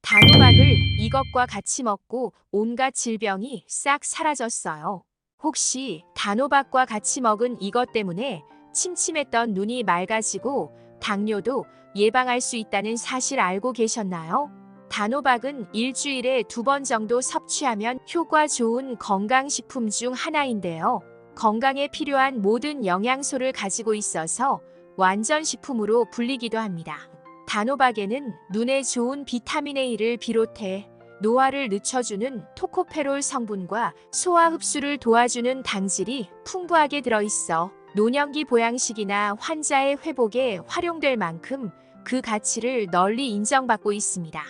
단호박을 이것과 같이 먹고 온갖 질병이 싹 사라졌어요. 혹시 단호박과 같이 먹은 이것 때문에 침침했던 눈이 맑아지고 당뇨도 예방할 수 있다는 사실 알고 계셨나요? 단호박은 일주일에 2번 정도 섭취하면 효과 좋은 건강식품 중 하나인데요. 건강에 필요한 모든 영양소를 가지고 있어서 완전식품으로 불리기도 합니다. 단호박에는 눈에 좋은 비타민 A를 비롯해 노화를 늦춰주는 토코페롤 성분과 소화 흡수를 도와주는 당질이 풍부하게 들어있어 노년기 보양식이나 환자의 회복에 활용될 만큼 그 가치를 널리 인정받고 있습니다.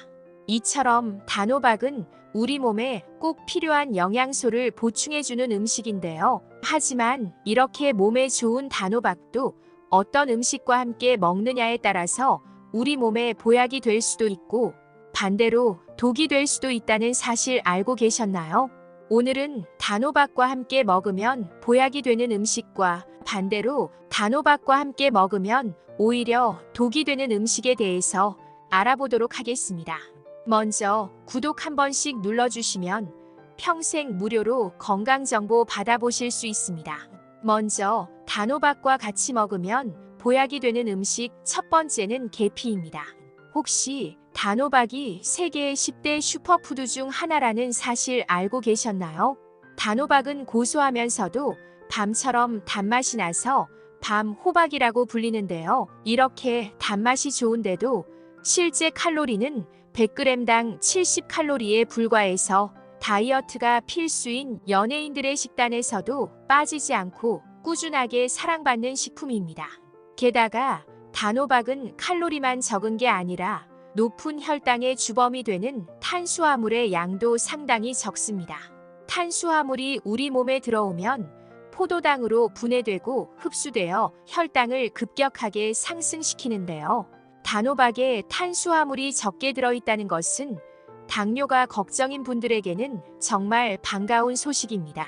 이처럼 단호박은 우리 몸에 꼭 필요한 영양소를 보충해주는 음식인데요. 하지만 이렇게 몸에 좋은 단호박도 어떤 음식과 함께 먹느냐에 따라서 우리 몸에 보약이 될 수도 있고 반대로 독이 될 수도 있다는 사실 알고 계셨나요? 오늘은 단호박과 함께 먹으면 보약이 되는 음식과 반대로 단호박과 함께 먹으면 오히려 독이 되는 음식에 대해서 알아보도록 하겠습니다. 먼저 구독 한 번씩 눌러주시면 평생 무료로 건강정보 받아보실 수 있습니다. 먼저 단호박과 같이 먹으면 보약이 되는 음식 첫 번째는 계피입니다. 혹시 단호박이 세계의 10대 슈퍼푸드 중 하나라는 사실 알고 계셨나요? 단호박은 고소하면서도 밤처럼 단맛이 나서 밤 호박이라고 불리는데요. 이렇게 단맛이 좋은데도 실제 칼로리는 100g당 70칼로리에 불과해서 다이어트가 필수인 연예인들의 식단에서도 빠지지 않고 꾸준하게 사랑받는 식품입니다. 게다가 단호박은 칼로리만 적은 게 아니라 높은 혈당의 주범이 되는 탄수화물의 양도 상당히 적습니다. 탄수화물이 우리 몸에 들어오면 포도당으로 분해되고 흡수되어 혈당을 급격하게 상승시키는데요. 단호박에 탄수화물이 적게 들어있다는 것은 당뇨가 걱정인 분들에게는 정말 반가운 소식입니다.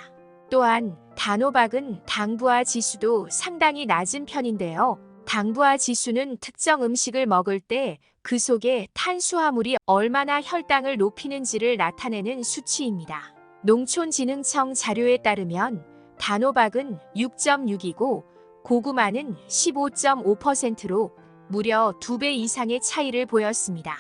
또한 단호박은 당부하 지수도 상당히 낮은 편인데요. 당부하 지수는 특정 음식을 먹을 때 그 속에 탄수화물이 얼마나 혈당을 높이는지를 나타내는 수치입니다. 농촌진흥청 자료에 따르면 단호박은 6.6이고 고구마는 15.5%로 무려 2배 이상의 차이를 보였습니다.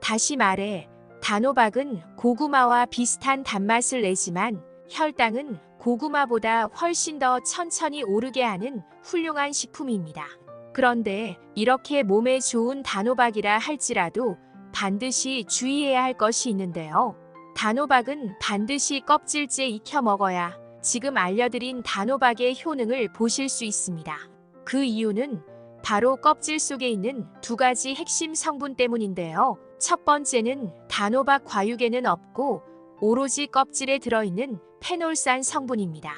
다시 말해 단호박은 고구마와 비슷한 단맛을 내지만 혈당은 고구마보다 훨씬 더 천천히 오르게 하는 훌륭한 식품입니다. 그런데 이렇게 몸에 좋은 단호박이라 할지라도 반드시 주의해야 할 것이 있는데요. 단호박은 반드시 껍질째 익혀 먹어야 지금 알려드린 단호박의 효능을 보실 수 있습니다. 그 이유는 바로 껍질 속에 있는 2가지 핵심 성분 때문인데요. 첫 번째는 단호박 과육에는 없고 오로지 껍질에 들어있는 페놀산 성분입니다.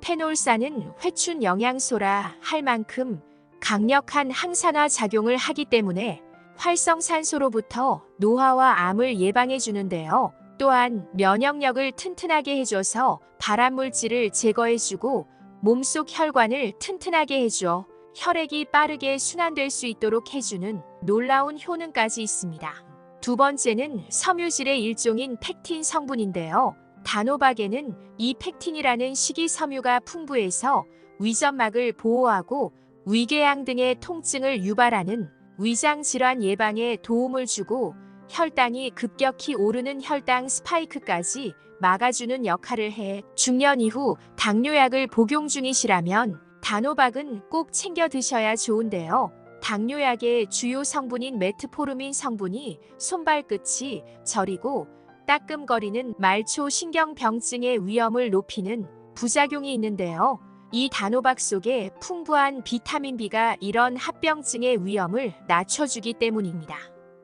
페놀산은 회춘 영양소라 할 만큼 강력한 항산화 작용을 하기 때문에 활성산소로부터 노화와 암을 예방해 주는데요. 또한 면역력을 튼튼하게 해줘서 발암물질을 제거해주고 몸속 혈관을 튼튼하게 해줘 혈액이 빠르게 순환될 수 있도록 해주는 놀라운 효능까지 있습니다. 두 번째는 섬유질의 일종인 펙틴 성분인데요. 단호박에는 이 펙틴이라는 식이섬유가 풍부해서 위점막을 보호하고 위궤양 등의 통증을 유발하는 위장 질환 예방에 도움을 주고 혈당이 급격히 오르는 혈당 스파이크까지 막아주는 역할을 해 중년 이후 당뇨약을 복용 중이시라면 단호박은 꼭 챙겨 드셔야 좋은데요. 당뇨약의 주요 성분인 메트포르민 성분이 손발끝이 저리고 따끔거리는 말초 신경병증의 위험을 높이는 부작용이 있는데요. 이 단호박 속에 풍부한 비타민 B가 이런 합병증의 위험을 낮춰주기 때문입니다.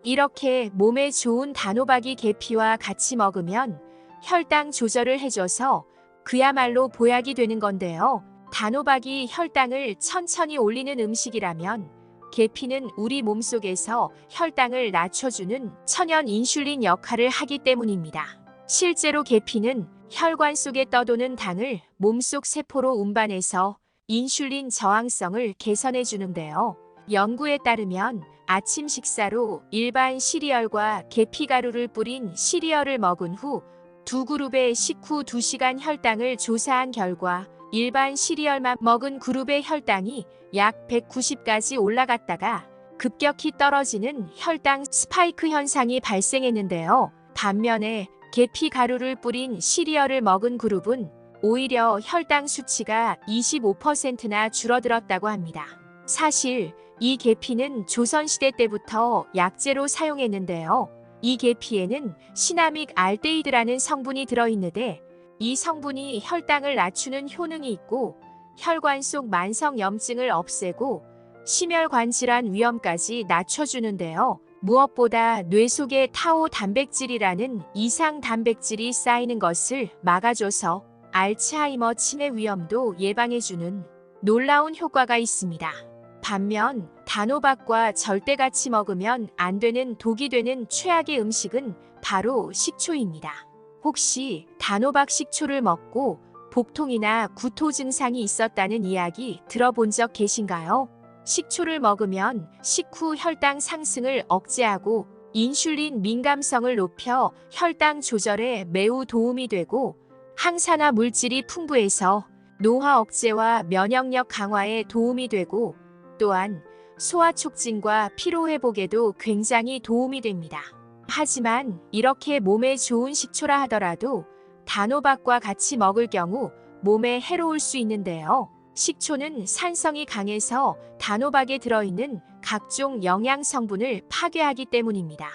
이렇게 몸에 좋은 단호박이 계피와 같이 먹으면 혈당 조절을 해줘서 그야말로 보약이 되는 건데요. 단호박이 혈당을 천천히 올리는 음식이라면 계피는 우리 몸속에서 혈당을 낮춰주는 천연 인슐린 역할을 하기 때문입니다. 실제로 계피는 혈관 속에 떠도는 당을 몸속 세포로 운반해서 인슐린 저항성을 개선해 주는데요. 연구에 따르면 아침 식사로 일반 시리얼과 계피가루를 뿌린 시리얼을 먹은 후 두 그룹의 식후 2시간 혈당을 조사한 결과 일반 시리얼만 먹은 그룹의 혈당이 약 190까지 올라갔다가 급격히 떨어지는 혈당 스파이크 현상이 발생했는데요. 반면에 계피가루를 뿌린 시리얼을 먹은 그룹은 오히려 혈당 수치가 25%나 줄어들었다고 합니다. 사실 이 계피는 조선시대 때부터 약재로 사용했는데요. 이 계피에는 시나믹 알데히드라는 성분이 들어있는데 이 성분이 혈당을 낮추는 효능이 있고 혈관 속 만성염증을 없애고 심혈관 질환 위험까지 낮춰주는데요. 무엇보다 뇌 속에 타오 단백질이라는 이상 단백질이 쌓이는 것을 막아줘서 알츠하이머 치매 위험도 예방해주는 놀라운 효과가 있습니다. 반면 단호박과 절대 같이 먹으면 안 되는 독이 되는 최악의 음식은 바로 식초입니다. 혹시 단호박 식초를 먹고 복통이나 구토 증상이 있었다는 이야기 들어본 적 계신가요? 식초를 먹으면 식후 혈당 상승을 억제하고 인슐린 민감성을 높여 혈당 조절에 매우 도움이 되고 항산화 물질이 풍부해서 노화 억제와 면역력 강화에 도움이 되고 또한 소화 촉진과 피로 회복에도 굉장히 도움이 됩니다. 하지만 이렇게 몸에 좋은 식초라 하더라도 단호박과 같이 먹을 경우 몸에 해로울 수 있는데요. 식초는 산성이 강해서 단호박에 들어있는 각종 영양 성분을 파괴하기 때문입니다.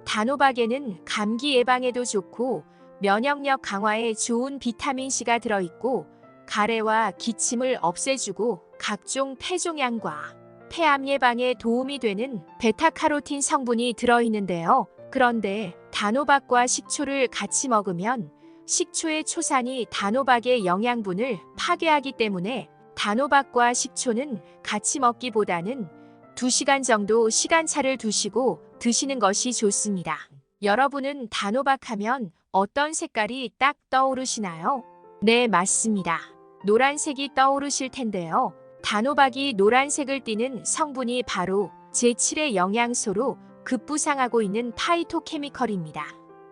단호박에는 감기 예방에도 좋고 면역력 강화에 좋은 비타민C가 들어있고 가래와 기침을 없애주고 각종 폐종양과 폐암 예방에 도움이 되는 베타카로틴 성분이 들어있는데요. 그런데 단호박과 식초를 같이 먹으면 식초의 초산이 단호박의 영양분을 파괴하기 때문에 단호박과 식초는 같이 먹기보다는 2시간 정도 시간차를 두시고 드시는 것이 좋습니다. 여러분은 단호박 하면 어떤 색깔이 딱 떠오르시나요? 네, 맞습니다. 노란색이 떠오르실 텐데요. 단호박이 노란색을 띠는 성분이 바로 제7의 영양소로 급부상하고 있는 파이토케미컬입니다.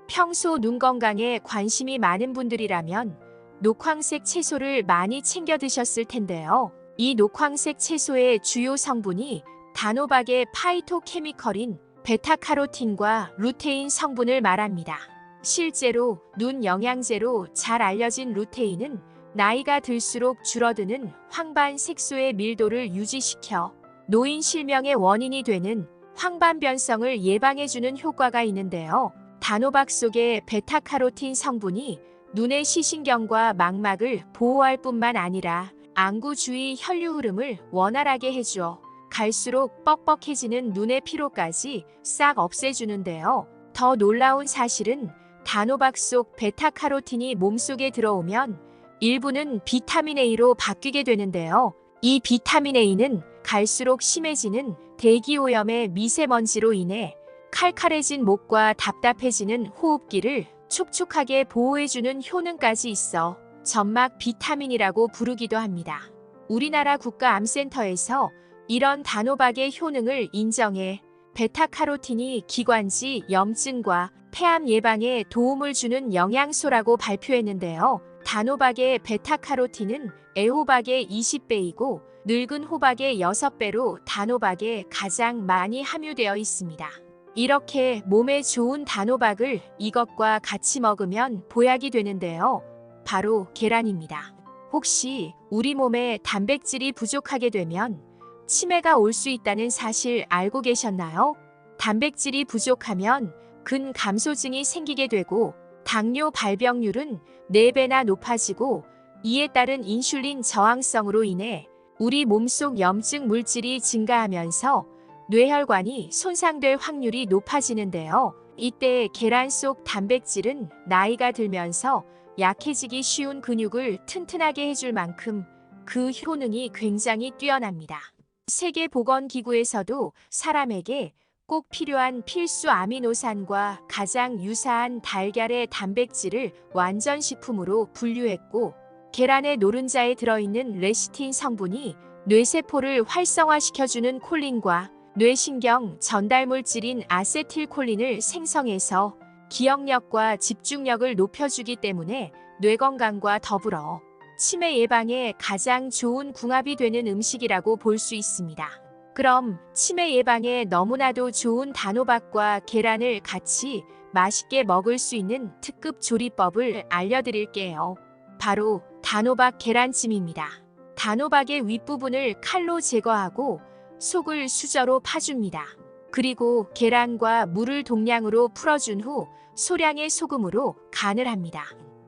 평소 눈 건강에 관심이 많은 분들이라면 녹황색 채소를 많이 챙겨 드셨을 텐데요. 이 녹황색 채소의 주요 성분이 단호박의 파이토케미컬인 베타카로틴과 루테인 성분을 말합니다. 실제로 눈 영양제로 잘 알려진 루테인은 나이가 들수록 줄어드는 황반 색소의 밀도를 유지시켜 노인 실명의 원인이 되는 황반 변성을 예방해주는 효과가 있는데요. 단호박 속의 베타카로틴 성분이 눈의 시신경과 망막을 보호할 뿐만 아니라 안구 주위 혈류 흐름을 원활하게 해주어 갈수록 뻑뻑해지는 눈의 피로까지 싹 없애주는데요. 더 놀라운 사실은 단호박 속 베타카로틴이 몸속에 들어오면 일부는 비타민 A로 바뀌게 되는데요. 이 비타민 A는 갈수록 심해지는 대기오염의 미세먼지로 인해 칼칼해진 목과 답답해지는 호흡기를 촉촉하게 보호해주는 효능까지 있어 점막 비타민이라고 부르기도 합니다. 우리나라 국가암센터에서 이런 단호박의 효능을 인정해 베타카로틴이 기관지 염증과 폐암 예방에 도움을 주는 영양소라고 발표했는데요. 단호박의 베타카로틴은 애호박의 20배이고 늙은 호박의 6배로 단호박에 가장 많이 함유되어 있습니다. 이렇게 몸에 좋은 단호박을 이것과 같이 먹으면 보약이 되는데요. 바로 계란입니다. 혹시 우리 몸에 단백질이 부족하게 되면 치매가 올 수 있다는 사실 알고 계셨나요? 단백질이 부족하면 근감소증이 생기게 되고 당뇨 발병률은 4배나 높아지고 이에 따른 인슐린 저항성으로 인해 우리 몸속 염증 물질이 증가하면서 뇌혈관이 손상될 확률이 높아지는데요. 이때 계란 속 단백질은 나이가 들면서 약해지기 쉬운 근육을 튼튼하게 해줄 만큼 그 효능이 굉장히 뛰어납니다. 세계보건기구에서도 사람에게 꼭 필요한 필수 아미노산과 가장 유사한 달걀의 단백질을 완전식품으로 분류했고 계란의 노른자에 들어있는 레시틴 성분이 뇌세포를 활성화시켜주는 콜린과 뇌신경 전달물질인 아세틸콜린을 생성해서 기억력과 집중력을 높여주기 때문에 뇌 건강과 더불어 치매 예방에 가장 좋은 궁합이 되는 음식이라고 볼 수 있습니다. 그럼 치매 예방에 너무나도 좋은 단호박과 계란을 같이 맛있게 먹을 수 있는 특급 조리법을 알려드릴게요. 바로 단호박 계란찜입니다. 단호박의 윗부분을 칼로 제거하고 속을 수저로 파줍니다. 그리고 계란과 물을 동량으로 풀어준 후 소량의 소금으로 간을 합니다.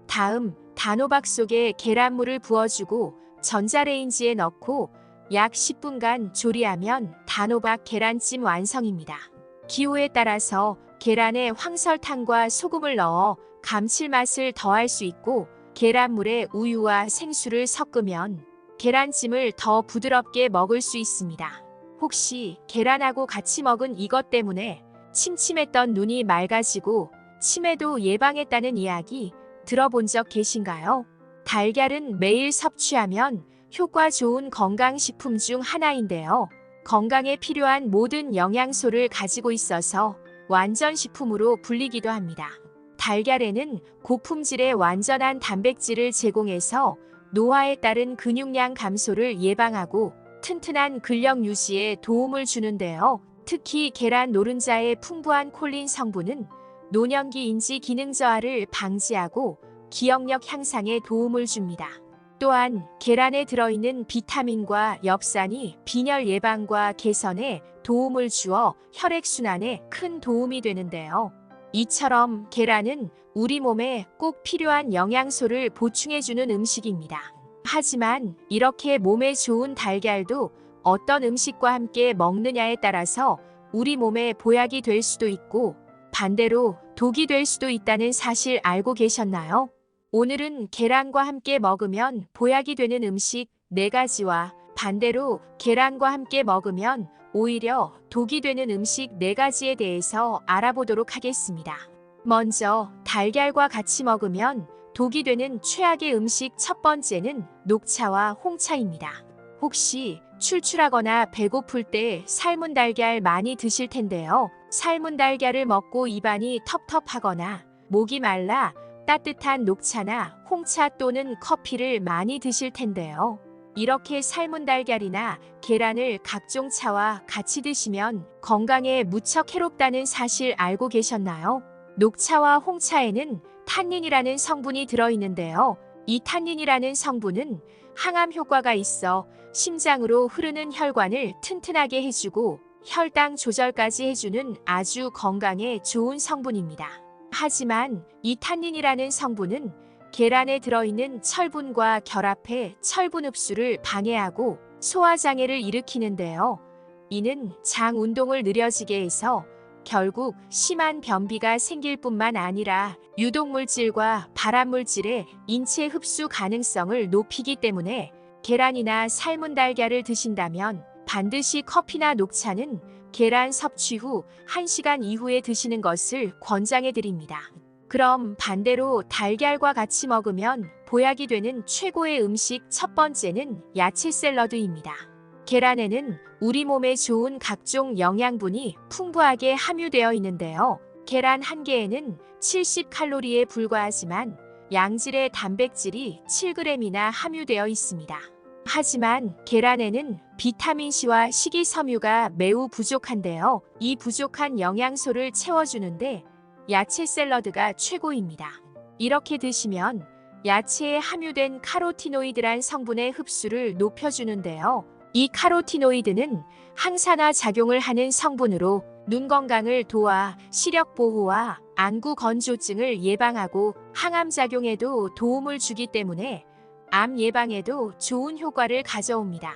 다음 단호박 속에 계란물을 부어주고 전자레인지에 넣고 약 10분간 조리하면 단호박 계란찜 완성입니다. 기호에 따라서 계란에 황설탕과 소금을 넣어 감칠맛을 더할 수 있고 계란물에 우유와 생수를 섞으면 계란찜을 더 부드럽게 먹을 수 있습니다. 혹시 계란하고 같이 먹은 이것 때문에 침침했던 눈이 맑아지고 치매도 예방했다는 이야기 들어본 적 계신가요? 달걀은 매일 섭취하면 효과 좋은 건강식품 중 하나인데요. 건강에 필요한 모든 영양소를 가지고 있어서 완전식품으로 불리기도 합니다. 달걀에는 고품질의 완전한 단백질을 제공해서 노화에 따른 근육량 감소를 예방하고 튼튼한 근력 유지에 도움을 주는데요. 특히 계란 노른자의 풍부한 콜린 성분은 노년기 인지 기능 저하를 방지하고 기억력 향상에 도움을 줍니다. 또한 계란에 들어있는 비타민과 엽산이 빈혈 예방과 개선에 도움을 주어 혈액순환에 큰 도움이 되는데요. 이처럼 계란은 우리 몸에 꼭 필요한 영양소를 보충해주는 음식입니다. 하지만 이렇게 몸에 좋은 달걀도 어떤 음식과 함께 먹느냐에 따라서 우리 몸에 보약이 될 수도 있고 반대로 독이 될 수도 있다는 사실 알고 계셨나요? 오늘은 계란과 함께 먹으면 보약이 되는 음식 4가지와 반대로 계란과 함께 먹으면 오히려 독이 되는 음식 4가지에 대해서 알아보도록 하겠습니다. 먼저 달걀과 같이 먹으면 독이 되는 최악의 음식 첫 번째는 녹차와 홍차입니다. 혹시 출출하거나 배고플 때 삶은 달걀 많이 드실 텐데요. 삶은 달걀을 먹고 입안이 텁텁하거나 목이 말라 따뜻한 녹차나 홍차 또는 커피를 많이 드실 텐데요. 이렇게 삶은 달걀이나 계란을 각종 차와 같이 드시면 건강에 무척 해롭다는 사실 알고 계셨나요? 녹차와 홍차에는 탄닌이라는 성분이 들어있는데요. 이 탄닌이라는 성분은 항암 효과가 있어 심장으로 흐르는 혈관을 튼튼하게 해주고 혈당 조절까지 해주는 아주 건강에 좋은 성분입니다. 하지만 이 탄닌이라는 성분은 계란에 들어있는 철분과 결합해 철분 흡수를 방해하고 소화장애를 일으키는데요. 이는 장 운동을 느려지게 해서 결국 심한 변비가 생길 뿐만 아니라 유독물질과 발암물질의 인체 흡수 가능성을 높이기 때문에 계란이나 삶은 달걀을 드신다면 반드시 커피나 녹차는 계란 섭취 후 1시간 이후에 드시는 것을 권장해 드립니다. 그럼 반대로 달걀과 같이 먹으면 보약이 되는 최고의 음식 첫 번째는 야채 샐러드입니다. 계란에는 우리 몸에 좋은 각종 영양분이 풍부하게 함유되어 있는데요. 계란 한 개에는 70칼로리에 불과하지만 양질의 단백질이 7g이나 함유되어 있습니다. 하지만 계란에는 비타민C와 식이섬유가 매우 부족한데요. 이 부족한 영양소를 채워주는데 야채 샐러드가 최고입니다. 이렇게 드시면 야채에 함유된 카로티노이드란 성분의 흡수를 높여주는데요. 이 카로티노이드는 항산화 작용을 하는 성분으로 눈 건강을 도와 시력 보호와 안구 건조증을 예방하고 항암 작용에도 도움을 주기 때문에 암 예방에도 좋은 효과를 가져옵니다.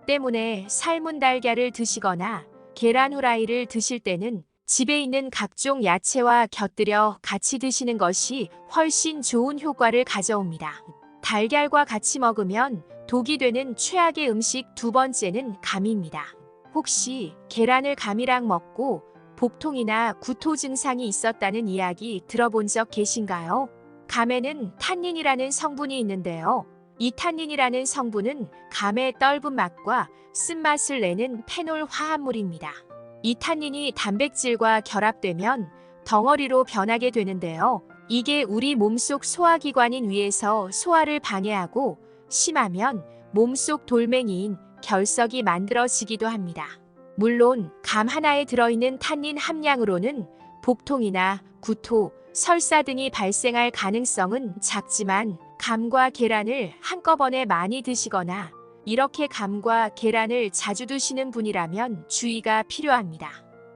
때문에 삶은 달걀을 드시거나 계란 후라이를 드실 때는 집에 있는 각종 야채와 곁들여 같이 드시는 것이 훨씬 좋은 효과를 가져옵니다. 달걀과 같이 먹으면 독이 되는 최악의 음식 두 번째는 감입니다. 혹시 계란을 감이랑 먹고 복통이나 구토 증상이 있었다는 이야기 들어본 적 계신가요? 감에는 탄닌이라는 성분이 있는데요. 이 탄닌이라는 성분은 감의 떫은 맛과 쓴맛을 내는 페놀 화합물입니다. 이 탄닌이 단백질과 결합되면 덩어리로 변하게 되는데요. 이게 우리 몸속 소화기관인 위에서 소화를 방해하고 심하면 몸속 돌멩이인 결석이 만들어지기도 합니다. 물론 감 하나에 들어있는 탄닌 함량으로는 복통이나 구토, 설사 등이 발생할 가능성은 작지만 감과 계란을 한꺼번에 많이 드시거나 이렇게 감과 계란을 자주 드시는 분이라면 주의가 필요합니다.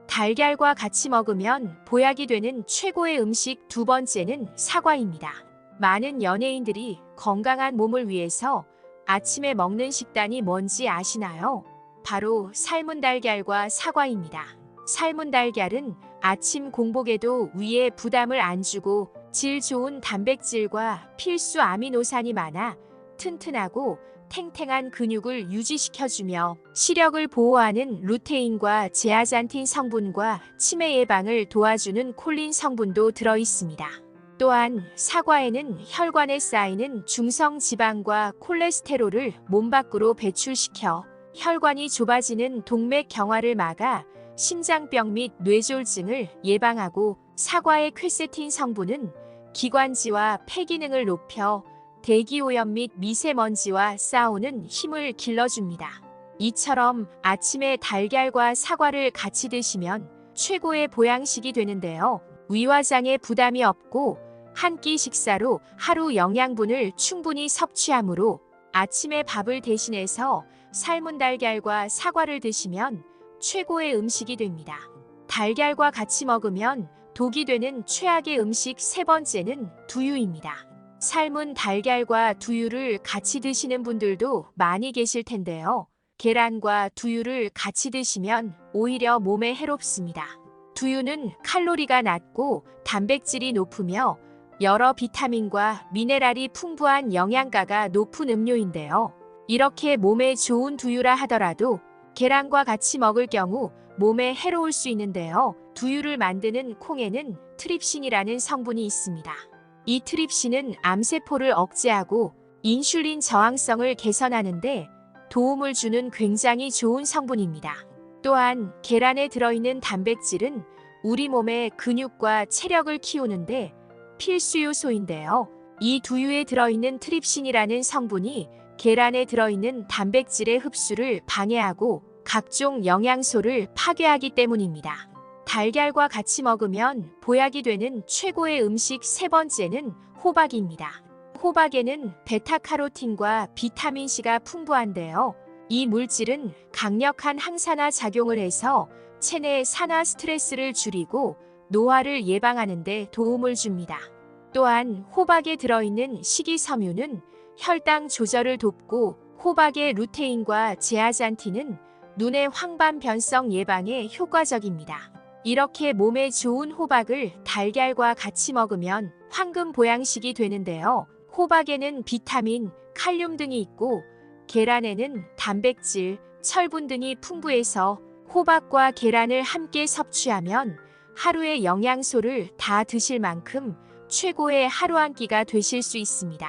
달걀과 같이 먹으면 보약이 되는 최고의 음식 두 번째는 사과입니다. 많은 연예인들이 건강한 몸을 위해서 아침에 먹는 식단이 뭔지 아시나요? 바로 삶은 달걀과 사과입니다. 삶은 달걀은 아침 공복에도 위에 부담을 안 주고 질 좋은 단백질과 필수 아미노산이 많아 튼튼하고 탱탱한 근육을 유지시켜주며 시력을 보호하는 루테인과 제아잔틴 성분과 치매 예방을 도와주는 콜린 성분도 들어있습니다. 또한 사과에는 혈관에 쌓이는 중성 지방과 콜레스테롤을 몸 밖으로 배출시켜 혈관이 좁아지는 동맥 경화를 막아 심장병 및 뇌졸중을 예방하고 사과의 퀘세틴 성분은 기관지와 폐 기능을 높여 대기오염 및 미세먼지와 싸우는 힘을 길러줍니다. 이처럼 아침에 달걀과 사과를 같이 드시면 최고의 보양식이 되는데요. 위화장에 부담이 없고 한 끼 식사로 하루 영양분을 충분히 섭취하므로 아침에 밥을 대신해서 삶은 달걀과 사과를 드시면 최고의 음식이 됩니다. 달걀과 같이 먹으면 독이 되는 최악의 음식 세 번째는 두유입니다. 삶은 달걀과 두유를 같이 드시는 분들도 많이 계실 텐데요. 계란과 두유를 같이 드시면 오히려 몸에 해롭습니다. 두유는 칼로리가 낮고 단백질이 높으며 여러 비타민과 미네랄이 풍부한 영양가가 높은 음료인데요. 이렇게 몸에 좋은 두유라 하더라도 계란과 같이 먹을 경우 몸에 해로울 수 있는데요. 두유를 만드는 콩에는 트립신이라는 성분이 있습니다. 이 트립신은 암세포를 억제하고 인슐린 저항성을 개선하는데 도움을 주는 굉장히 좋은 성분입니다. 또한 계란에 들어있는 단백질은 우리 몸의 근육과 체력을 키우는데 필수 요소인데요. 이 두유에 들어있는 트립신이라는 성분이 계란에 들어있는 단백질의 흡수를 방해하고 각종 영양소를 파괴하기 때문입니다. 달걀과 같이 먹으면 보약이 되는 최고의 음식 세 번째는 호박입니다. 호박에는 베타카로틴과 비타민C가 풍부한데요. 이 물질은 강력한 항산화 작용을 해서 체내 산화 스트레스를 줄이고 노화를 예방하는 데 도움을 줍니다. 또한 호박에 들어있는 식이섬유는 혈당 조절을 돕고 호박의 루테인과 제아잔틴은 눈의 황반 변성 예방에 효과적입니다. 이렇게 몸에 좋은 호박을 달걀과 같이 먹으면 황금 보양식이 되는데요. 호박에는 비타민, 칼륨 등이 있고 계란에는 단백질, 철분 등이 풍부해서 호박과 계란을 함께 섭취하면 하루의 영양소를 다 드실 만큼 최고의 하루 한 끼가 되실 수 있습니다.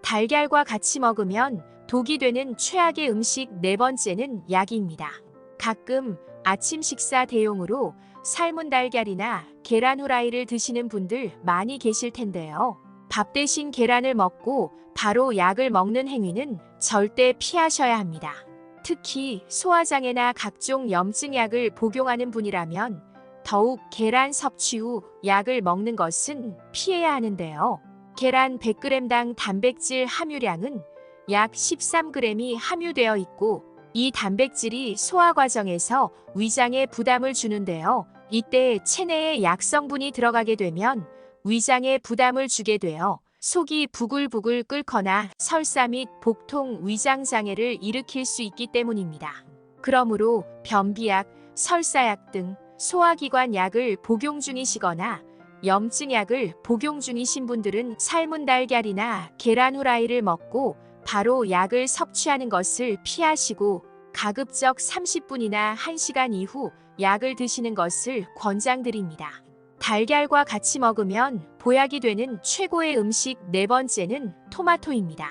달걀과 같이 먹으면 독이 되는 최악의 음식 네 번째는 약입니다. 가끔 아침 식사 대용으로 삶은 달걀이나 계란 후라이를 드시는 분들 많이 계실 텐데요. 밥 대신 계란을 먹고 바로 약을 먹는 행위는 절대 피하셔야 합니다. 특히 소화장애나 각종 염증약을 복용하는 분이라면 더욱 계란 섭취 후 약을 먹는 것은 피해야 하는데요. 계란 100g당 단백질 함유량은 약 13g이 함유되어 있고 이 단백질이 소화 과정에서 위장에 부담을 주는데요. 이때 체내에 약성분이 들어가게 되면 위장에 부담을 주게 되어 속이 부글부글 끓거나 설사 및 복통, 위장장애를 일으킬 수 있기 때문입니다. 그러므로 변비약, 설사약 등 소화기관 약을 복용 중이시거나 염증약을 복용 중이신 분들은 삶은 달걀이나 계란 후라이를 먹고 바로 약을 섭취하는 것을 피하시고 가급적 30분이나 1시간 이후 약을 드시는 것을 권장드립니다. 달걀과 같이 먹으면 보약이 되는 최고의 음식 네 번째는 토마토입니다.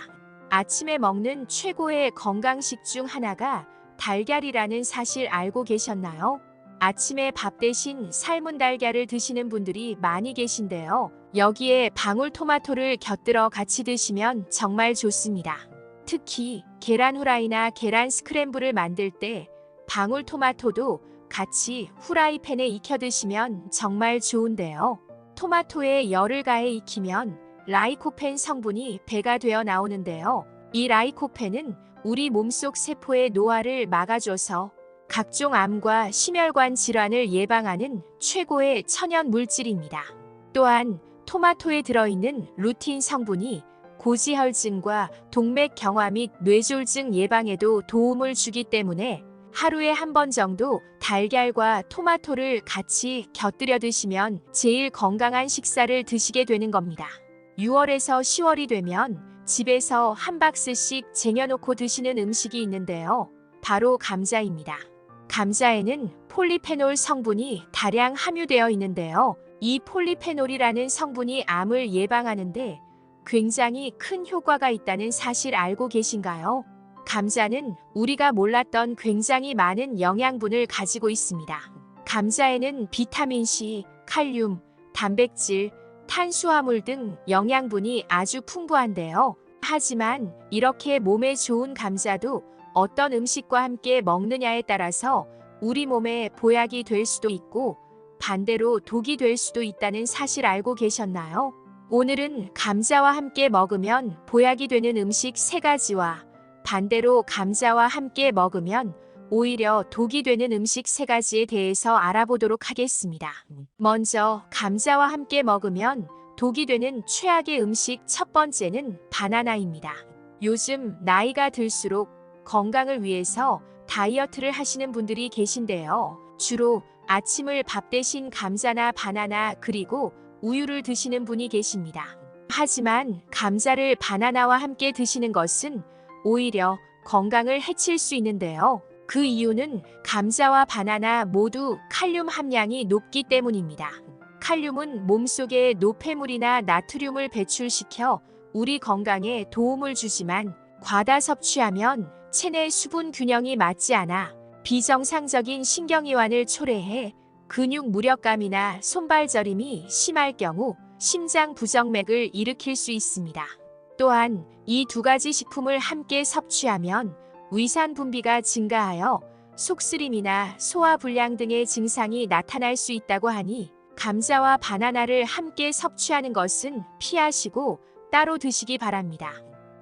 아침에 먹는 최고의 건강식 중 하나가 달걀이라는 사실 알고 계셨나요? 아침에 밥 대신 삶은 달걀을 드시는 분들이 많이 계신데요. 여기에 방울토마토를 곁들여 같이 드시면 정말 좋습니다. 특히 계란 후라이나 계란 스크램블을 만들 때 방울토마토도 같이 후라이팬에 익혀 드시면 정말 좋은데요. 토마토에 열을 가해 익히면 라이코펜 성분이 배가 되어 나오는데요. 이 라이코펜은 우리 몸속 세포의 노화를 막아줘서 각종 암과 심혈관 질환을 예방하는 최고의 천연 물질입니다. 또한 토마토에 들어있는 루틴 성분이 고지혈증과 동맥경화 및 뇌졸중 예방에도 도움을 주기 때문에 하루에 한 번 정도 달걀과 토마토를 같이 곁들여 드시면 제일 건강한 식사를 드시게 되는 겁니다. 6월에서 10월이 되면 집에서 한 박스씩 쟁여놓고 드시는 음식이 있는데요. 바로 감자입니다. 감자에는 폴리페놀 성분이 다량 함유되어 있는데요. 이 폴리페놀이라는 성분이 암을 예방하는데 굉장히 큰 효과가 있다는 사실 알고 계신가요? 감자는 우리가 몰랐던 굉장히 많은 영양분을 가지고 있습니다. 감자에는 비타민C, 칼륨, 단백질, 탄수화물 등 영양분이 아주 풍부한데요. 하지만 이렇게 몸에 좋은 감자도 어떤 음식과 함께 먹느냐에 따라서 우리 몸에 보약이 될 수도 있고 반대로 독이 될 수도 있다는 사실 알고 계셨나요? 오늘은 감자와 함께 먹으면 보약이 되는 음식 3가지와 반대로 감자와 함께 먹으면 오히려 독이 되는 음식 3가지에 대해서 알아보도록 하겠습니다. 먼저 감자와 함께 먹으면 독이 되는 최악의 음식 첫 번째는 바나나입니다. 요즘 나이가 들수록 건강을 위해서 다이어트를 하시는 분들이 계신데요. 주로 아침을 밥 대신 감자나 바나나 그리고 우유를 드시는 분이 계십니다. 하지만 감자를 바나나와 함께 드시는 것은 오히려 건강을 해칠 수 있는데요. 그 이유는 감자와 바나나 모두 칼륨 함량이 높기 때문입니다. 칼륨은 몸속에 노폐물이나 나트륨을 배출시켜 우리 건강에 도움을 주지만 과다 섭취하면 체내 수분 균형이 맞지 않아 비정상적인 신경이완을 초래해 근육 무력감이나 손발 저림이 심할 경우 심장 부정맥을 일으킬 수 있습니다. 또한 이 2가지 식품을 함께 섭취하면 위산 분비가 증가하여 속쓰림이나 소화불량 등의 증상이 나타날 수 있다고 하니 감자와 바나나를 함께 섭취하는 것은 피하시고 따로 드시기 바랍니다.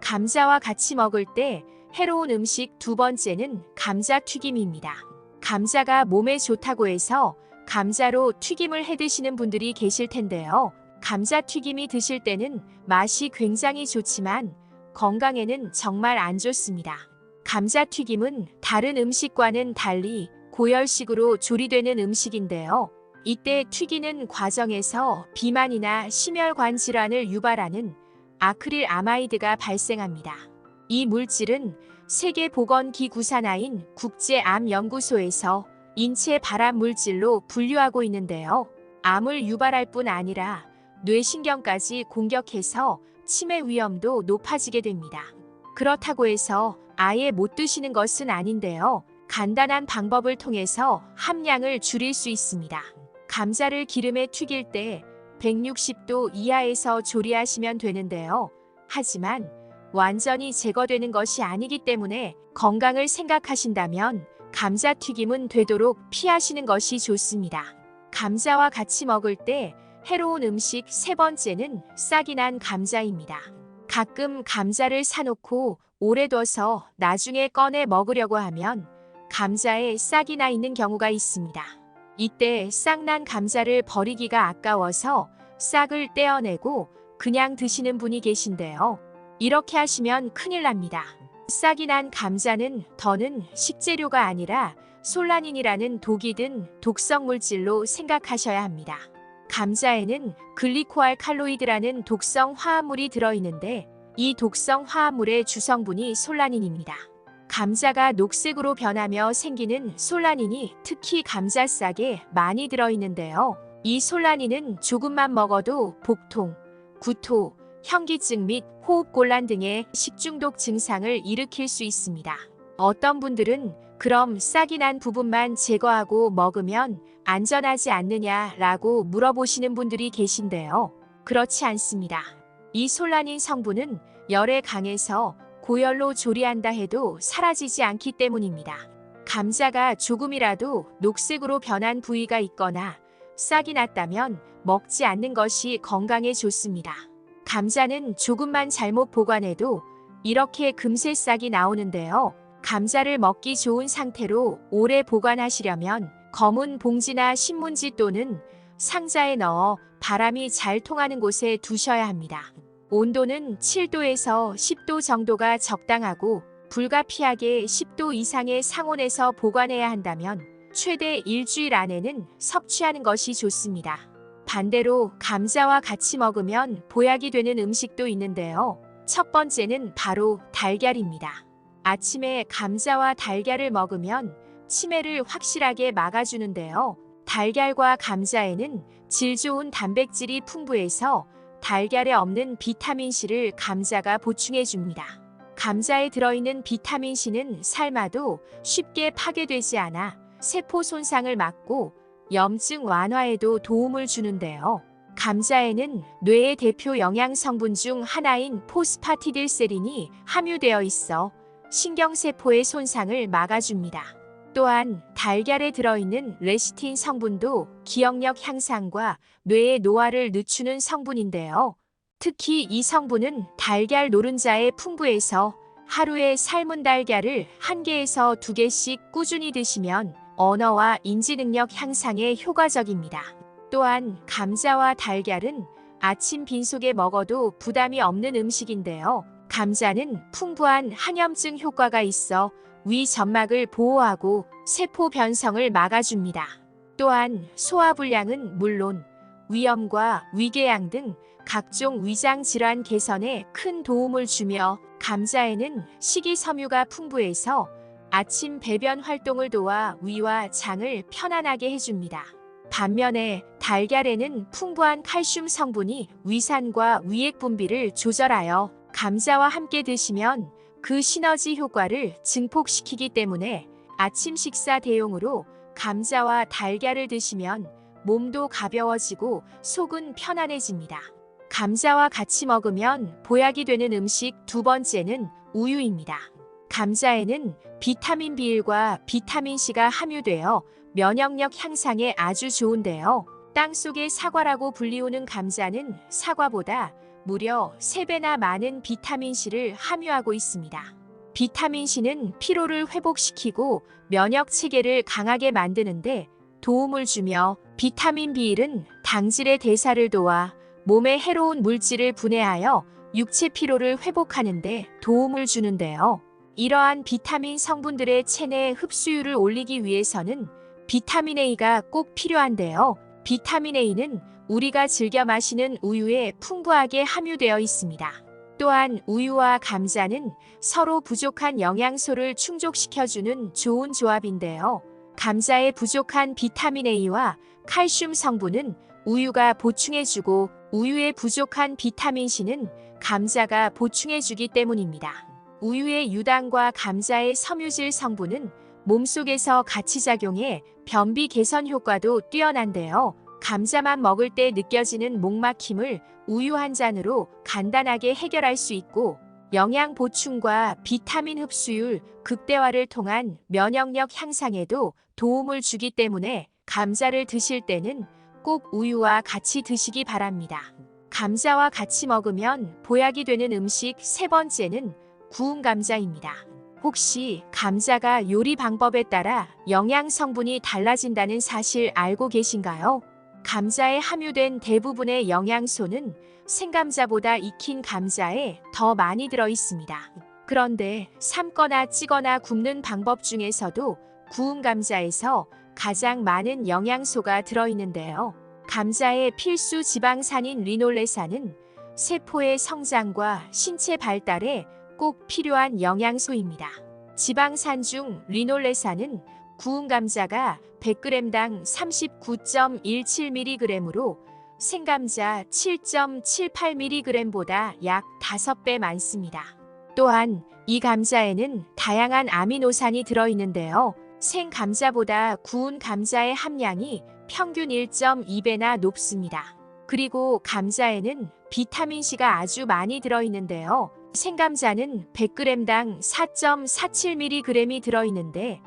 감자와 같이 먹을 때 해로운 음식 2번째는 감자튀김입니다. 감자가 몸에 좋다고 해서 감자로 튀김을 해 드시는 분들이 계실 텐데요. 감자튀김이 드실 때는 맛이 굉장히 좋지만 건강에는 정말 안 좋습니다. 감자튀김은 다른 음식과는 달리 고열식으로 조리되는 음식인데요. 이때 튀기는 과정에서 비만이나 심혈관 질환을 유발하는 아크릴 아마이드가 발생합니다. 이 물질은 세계보건기구 산하인 국제암연구소에서 인체 발암 물질로 분류하고 있는데요. 암을 유발할 뿐 아니라 뇌신경까지 공격해서 치매 위험도 높아지게 됩니다. 그렇다고 해서 아예 못 드시는 것은 아닌데요. 간단한 방법을 통해서 함량을 줄일 수 있습니다. 감자를 기름에 튀길 때 160도 이하에서 조리하시면 되는데요. 하지만 완전히 제거되는 것이 아니기 때문에 건강을 생각하신다면 감자튀김은 되도록 피하시는 것이 좋습니다. 감자와 같이 먹을 때 해로운 음식 3번째는 싹이 난 감자입니다. 가끔 감자를 사놓고 오래 둬서 나중에 꺼내 먹으려고 하면 감자에 싹이 나 있는 경우가 있습니다. 이때 싹 난 감자를 버리기가 아까워서 싹을 떼어내고 그냥 드시는 분이 계신데요. 이렇게 하시면 큰일 납니다. 싹이 난 감자는 더는 식재료가 아니라 솔라닌이라는 독이 든 독성 물질로 생각하셔야 합니다. 감자에는 글리코알칼로이드라는 독성 화합물이 들어있는데 이 독성 화합물의 주성분이 솔라닌입니다. 감자가 녹색으로 변하며 생기는 솔라닌이 특히 감자싹에 많이 들어있는데요. 이 솔라닌은 조금만 먹어도 복통, 구토, 현기증 및 호흡곤란 등의 식중독 증상을 일으킬 수 있습니다. 어떤 분들은 그럼 싹이 난 부분만 제거하고 먹으면 안전하지 않느냐라고 물어보시는 분들이 계신데요. 그렇지 않습니다. 이 솔라닌 성분은 열에 강해서 고열로 조리한다 해도 사라지지 않기 때문입니다. 감자가 조금이라도 녹색으로 변한 부위가 있거나 싹이 났다면 먹지 않는 것이 건강에 좋습니다. 감자는 조금만 잘못 보관해도 이렇게 금세 싹이 나오는데요. 감자를 먹기 좋은 상태로 오래 보관하시려면 검은 봉지나 신문지 또는 상자에 넣어 바람이 잘 통하는 곳에 두셔야 합니다. 온도는 7도에서 10도 정도가 적당하고 불가피하게 10도 이상의 상온에서 보관해야 한다면 최대 일주일 안에는 섭취하는 것이 좋습니다. 반대로 감자와 같이 먹으면 보약이 되는 음식도 있는데요. 첫 번째는 바로 달걀입니다. 아침에 감자와 달걀을 먹으면 치매를 확실하게 막아주는데요. 달걀과 감자에는 질 좋은 단백질이 풍부해서 달걀에 없는 비타민C를 감자가 보충해줍니다. 감자에 들어있는 비타민C는 삶아도 쉽게 파괴되지 않아 세포 손상을 막고 염증 완화에도 도움을 주는데요. 감자에는 뇌의 대표 영양 성분 중 하나인 포스파티딜세린이 함유되어 있어 신경세포의 손상을 막아줍니다. 또한 달걀에 들어있는 레시틴 성분도 기억력 향상과 뇌의 노화를 늦추는 성분인데요. 특히 이 성분은 달걀 노른자에 풍부해서 하루에 삶은 달걀을 1개에서 2개씩 꾸준히 드시면 언어와 인지 능력 향상에 효과적입니다. 또한 감자와 달걀은 아침 빈속에 먹어도 부담이 없는 음식인데요. 감자는 풍부한 항염증 효과가 있어 위 점막을 보호하고 세포 변성을 막아줍니다. 또한 소화불량은 물론 위염과 위궤양 등 각종 위장 질환 개선에 큰 도움을 주며 감자에는 식이섬유가 풍부해서 아침 배변 활동을 도와 위와 장을 편안하게 해줍니다. 반면에 달걀에는 풍부한 칼슘 성분이 위산과 위액 분비를 조절하여 감자와 함께 드시면 그 시너지 효과를 증폭시키기 때문에 아침 식사 대용으로 감자와 달걀을 드시면 몸도 가벼워지고 속은 편안해집니다. 감자와 같이 먹으면 보약이 되는 음식 두 번째는 우유입니다. 감자에는 비타민 B1과 비타민 C가 함유되어 면역력 향상에 아주 좋은데요. 땅속의 사과라고 불리우는 감자는 사과보다 무려 3배나 많은 비타민C를 함유하고 있습니다. 비타민C는 피로를 회복시키고 면역 체계를 강하게 만드는데 도움을 주며 비타민 B1은 당질의 대사를 도와 몸에 해로운 물질을 분해하여 육체 피로를 회복하는 데 도움을 주는데요. 이러한 비타민 성분들의 체내 흡수율을 올리기 위해서는 비타민 A가 꼭 필요한데요. 비타민 A는 우리가 즐겨 마시는 우유에 풍부하게 함유되어 있습니다. 또한 우유와 감자는 서로 부족한 영양소를 충족시켜주는 좋은 조합인데요. 감자의 부족한 비타민 A와 칼슘 성분은 우유가 보충해주고 우유의 부족한 비타민 C는 감자가 보충해주기 때문입니다. 우유의 유당과 감자의 섬유질 성분은 몸속에서 같이 작용해 변비 개선 효과도 뛰어난데요. 감자만 먹을 때 느껴지는 목막힘을 우유 한 잔으로 간단하게 해결할 수 있고 영양 보충과 비타민 흡수율 극대화를 통한 면역력 향상에도 도움을 주기 때문에 감자를 드실 때는 꼭 우유와 같이 드시기 바랍니다. 감자와 같이 먹으면 보약이 되는 음식 세 번째는 구운 감자입니다. 혹시 감자가 요리 방법에 따라 영양 성분이 달라진다는 사실 알고 계신가요? 감자에 함유된 대부분의 영양소는 생감자보다 익힌 감자에 더 많이 들어 있습니다. 그런데 삶거나 찌거나 굽는 방법 중에서도 구운 감자에서 가장 많은 영양소가 들어있는데요. 감자의 필수 지방산인 리놀레산은 세포의 성장과 신체 발달에 꼭 필요한 영양소입니다. 지방산 중 리놀레산은 구운 감자가 100g당 39.17mg으로 생감자 7.78mg보다 약 5배 많습니다. 또한 이 감자에는 다양한 아미노산이 들어있는데요. 생감자보다 구운 감자의 함량이 평균 1.2배나 높습니다. 그리고 감자에는 비타민C가 아주 많이 들어있는데요. 생감자는 100g당 4.47mg이 들어있는데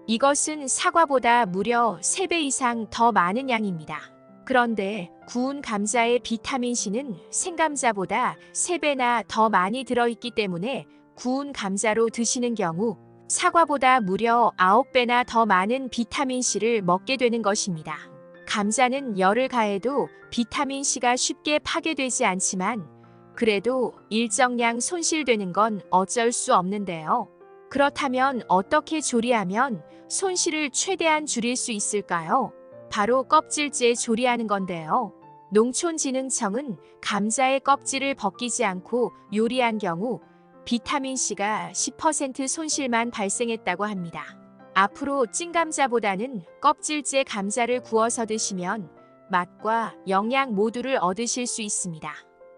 이것은 사과보다 무려 3배 이상 더 많은 양입니다. 그런데 구운 감자의 비타민C는 생감자보다 3배나 더 많이 들어있기 때문에 구운 감자로 드시는 경우 사과보다 무려 9배나 더 많은 비타민C를 먹게 되는 것입니다. 감자는 열을 가해도 비타민C가 쉽게 파괴되지 않지만 그래도 일정량 손실되는 건 어쩔 수 없는데요. 그렇다면 어떻게 조리하면 손실을 최대한 줄일 수 있을까요? 바로 껍질째 조리하는 건데요. 농촌진흥청은 감자의 껍질을 벗기지 않고 요리한 경우 비타민C가 10% 손실만 발생했다고 합니다. 앞으로 찐감자보다는 껍질째 감자를 구워서 드시면 맛과 영양 모두를 얻으실 수 있습니다.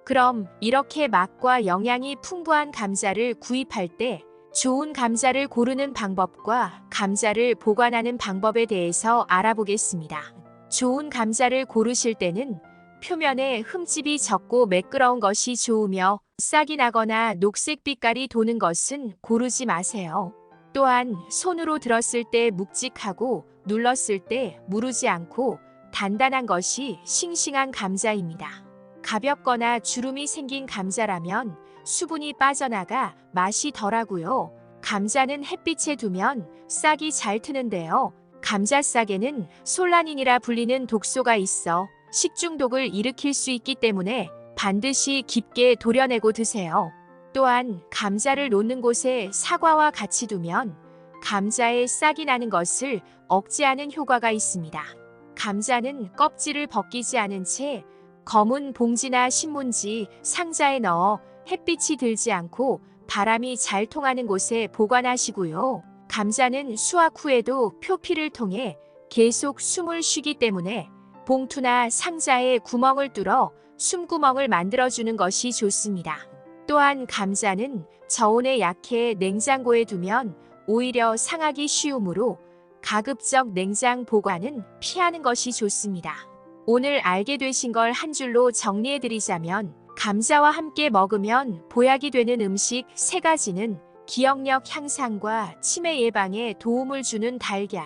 그럼 이렇게 맛과 영양이 풍부한 감자를 구입할 때 좋은 감자를 고르는 방법과 감자를 보관하는 방법에 대해서 알아보겠습니다. 좋은 감자를 고르실 때는 표면에 흠집이 적고 매끄러운 것이 좋으며 싹이 나거나 녹색 빛깔이 도는 것은 고르지 마세요. 또한 손으로 들었을 때 묵직하고 눌렀을 때 무르지 않고 단단한 것이 싱싱한 감자입니다. 가볍거나 주름이 생긴 감자라면 수분이 빠져나가 맛이 덜하고요. 감자는 햇빛에 두면 싹이 잘 트는데요. 감자싹에는 솔라닌이라 불리는 독소가 있어 식중독을 일으킬 수 있기 때문에 반드시 깊게 도려내고 드세요. 또한 감자를 놓는 곳에 사과와 같이 두면 감자에 싹이 나는 것을 억제하는 효과가 있습니다. 감자는 껍질을 벗기지 않은 채 검은 봉지나 신문지, 상자에 넣어 햇빛이 들지 않고 바람이 잘 통하는 곳에 보관하시고요. 감자는 수확 후에도 표피를 통해 계속 숨을 쉬기 때문에 봉투나 상자에 구멍을 뚫어 숨구멍을 만들어주는 것이 좋습니다. 또한 감자는 저온에 약해 냉장고에 두면 오히려 상하기 쉬우므로 가급적 냉장 보관은 피하는 것이 좋습니다. 오늘 알게 되신 걸 한 줄로 정리해드리자면 감자와 함께 먹으면 보약이 되는 음식 3가지는 기억력 향상과 치매 예방에 도움을 주는 달걀,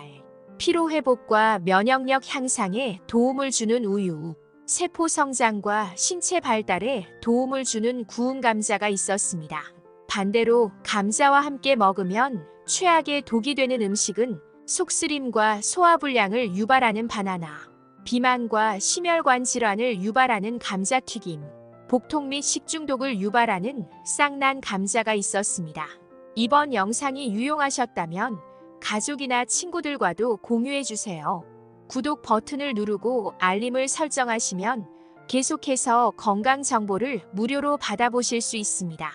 피로회복과 면역력 향상에 도움을 주는 우유, 세포 성장과 신체 발달에 도움을 주는 구운 감자가 있었습니다. 반대로 감자와 함께 먹으면 최악의 독이 되는 음식은 속쓰림과 소화불량을 유발하는 바나나, 비만과 심혈관 질환을 유발하는 감자튀김, 복통 및 식중독을 유발하는 쌍난 감자가 있었습니다. 이번 영상이 유용하셨다면 가족이나 친구들과도 공유해주세요. 구독 버튼을 누르고 알림을 설정하시면 계속해서 건강 정보를 무료로 받아보실 수 있습니다.